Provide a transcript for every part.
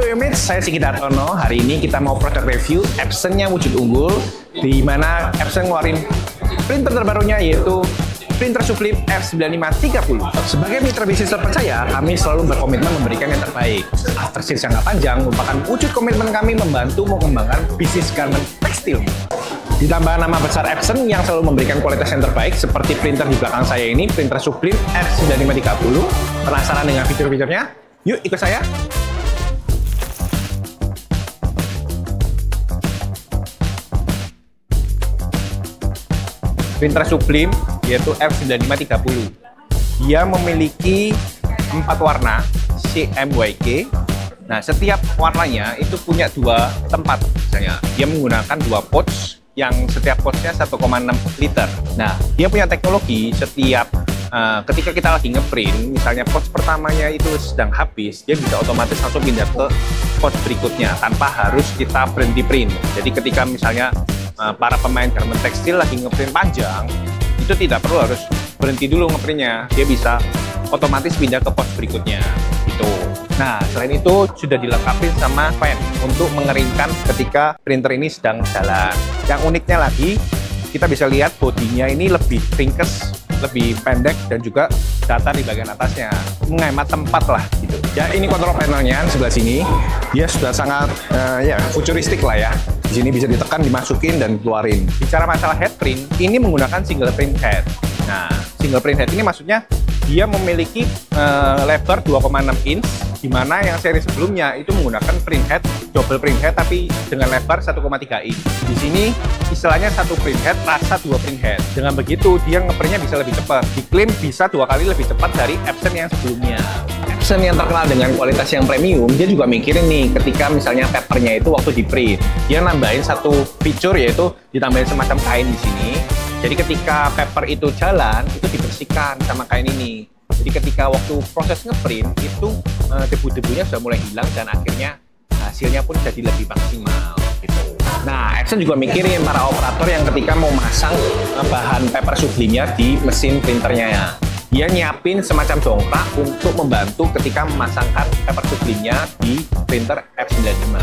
Halo Image, saya Sigit Hartono. Hari ini kita mau product review Epson yang wujud unggul, di mana Epson ngeluarin printer terbarunya yaitu printer Sublime F9530. Sebagai mitra bisnis terpercaya, kami selalu berkomitmen memberikan yang terbaik. Aftershave jangka panjang merupakan wujud komitmen kami membantu mengembangkan bisnis garment tekstil. Ditambah nama besar Epson yang selalu memberikan kualitas yang terbaik seperti printer di belakang saya ini, printer Sublime F9530. Penasaran dengan fitur-fiturnya? Yuk ikut saya! Printer Sublime yaitu F9530. Dia memiliki 4 warna CMYK. Nah, setiap warnanya itu punya 2 tempat. Misalnya, dia menggunakan 2 pouch yang setiap pouchnya 1,6 liter. Nah, dia punya teknologi setiap ketika kita lagi ngeprint, misalnya pouch pertamanya itu sedang habis, dia bisa otomatis langsung pindah ke pouch berikutnya tanpa harus kita berhenti print. Jadi ketika misalnya para pemain garment tekstil lagi ngeprint panjang, itu tidak perlu harus berhenti dulu ngeprintnya, dia bisa otomatis pindah ke pouch berikutnya gitu. Nah, selain itu sudah dilengkapi sama fan untuk mengeringkan ketika printer ini sedang jalan. Yang uniknya lagi, kita bisa lihat bodinya ini lebih ringkes, lebih pendek, dan juga datar di bagian atasnya, menghemat tempat lah gitu. Ya, ini kontrol panelnya sebelah sini, dia sudah sangat ya futuristik lah ya. Di sini bisa ditekan, dimasukin, dan keluarin. Bicara masalah head print, ini menggunakan single print head. Nah, single print head ini maksudnya dia memiliki lebar 2,6 inch, di mana yang seri sebelumnya itu menggunakan print head, double print head, tapi dengan lebar 1,3 inch. Di sini istilahnya satu print head, rasa 2 print head. Dengan begitu, dia ngeprintnya bisa lebih cepat. Diklaim bisa 2 kali lebih cepat dari Epson yang sebelumnya. Epson yang terkenal dengan kualitas yang premium, dia juga mikirin nih ketika misalnya papernya itu waktu di print, dia nambahin satu fitur yaitu ditambahin semacam kain di sini. Jadi ketika paper itu jalan, itu dibersihkan sama kain ini. Jadi ketika waktu proses ngeprint itu debu-debunya sudah mulai hilang dan akhirnya hasilnya pun jadi lebih maksimal gitu. Nah, Epson juga mikirin para operator yang ketika mau masang bahan paper Sublime-nya di mesin printernya ya. Dia nyiapin semacam dongkrak untuk membantu ketika memasangkan paper Sublime-nya di printer F95.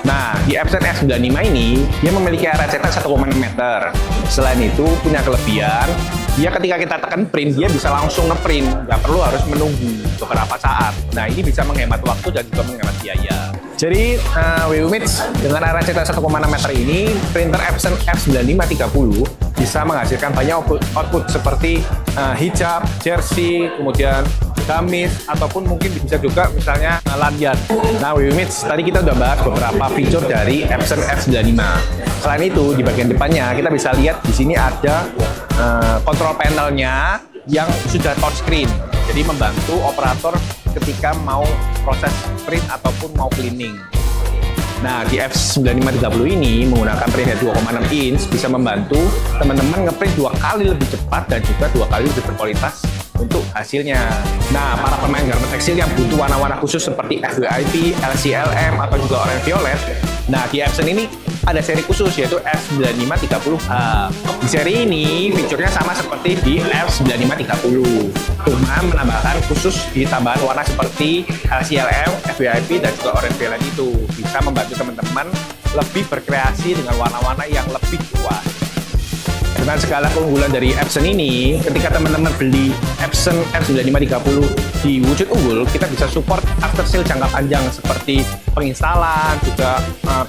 Nah, di Epson F95 ini, dia memiliki area cetak 1,6 meter. Selain itu, punya kelebihan, dia ketika kita tekan print, dia bisa langsung ngeprint, nggak perlu harus menunggu beberapa saat. Nah, ini bisa menghemat waktu dan juga menghemat biaya. Jadi, Image dengan area cetak 1,6 meter ini, printer Epson F9530 bisa menghasilkan banyak output seperti hijab, jersey, kemudian gamis, ataupun mungkin bisa juga misalnya lanyard. Nah, Image, tadi kita udah bahas beberapa fitur dari Epson F95. Selain itu, di bagian depannya kita bisa lihat di sini ada kontrol panelnya yang sudah touchscreen. Jadi membantu operator ketika mau proses print ataupun mau cleaning. Nah, di F9530 ini menggunakan print head 2,6 inch bisa membantu teman-teman ngeprint 2 kali lebih cepat dan juga 2 kali lebih berkualitas untuk hasilnya. Nah, para pemain garment tekstil yang butuh warna-warna khusus seperti FWIP, LCLM, atau juga orange violet, nah di Epson ini ada seri khusus yaitu F9530H. Di seri ini fiturnya sama seperti di F9530, cuma menambahkan khusus di tambahan warna seperti LCLM, FWIP, dan juga orange violet itu bisa membantu teman-teman lebih berkreasi dengan warna-warna yang lebih luas. Dengan segala keunggulan dari Epson ini, ketika teman-teman beli Epson F9530 di wujud unggul, kita bisa support after sale jangka panjang seperti penginstalan, juga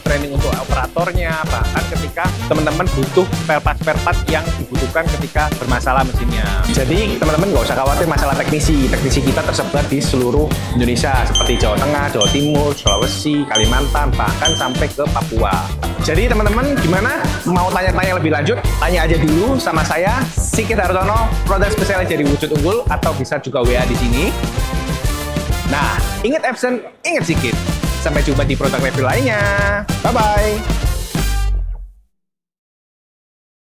training untuk operatornya, bahkan ketika teman-teman butuh spare part yang dibutuhkan ketika bermasalah mesinnya. Jadi teman-teman nggak usah khawatir masalah teknisi. Teknisi kita tersebar di seluruh Indonesia seperti Jawa Tengah, Jawa Timur, Sulawesi, Kalimantan, bahkan sampai ke Papua. Jadi teman-teman gimana? Mau tanya-tanya lebih lanjut? Tanya aja dulu sama saya, Sigit Hartono, produk spesialis dari wujud unggul, atau bisa juga WA di sini. Nah, ingat Epson, ingat Sigit. Sampai jumpa di produk review lainnya. Bye-bye.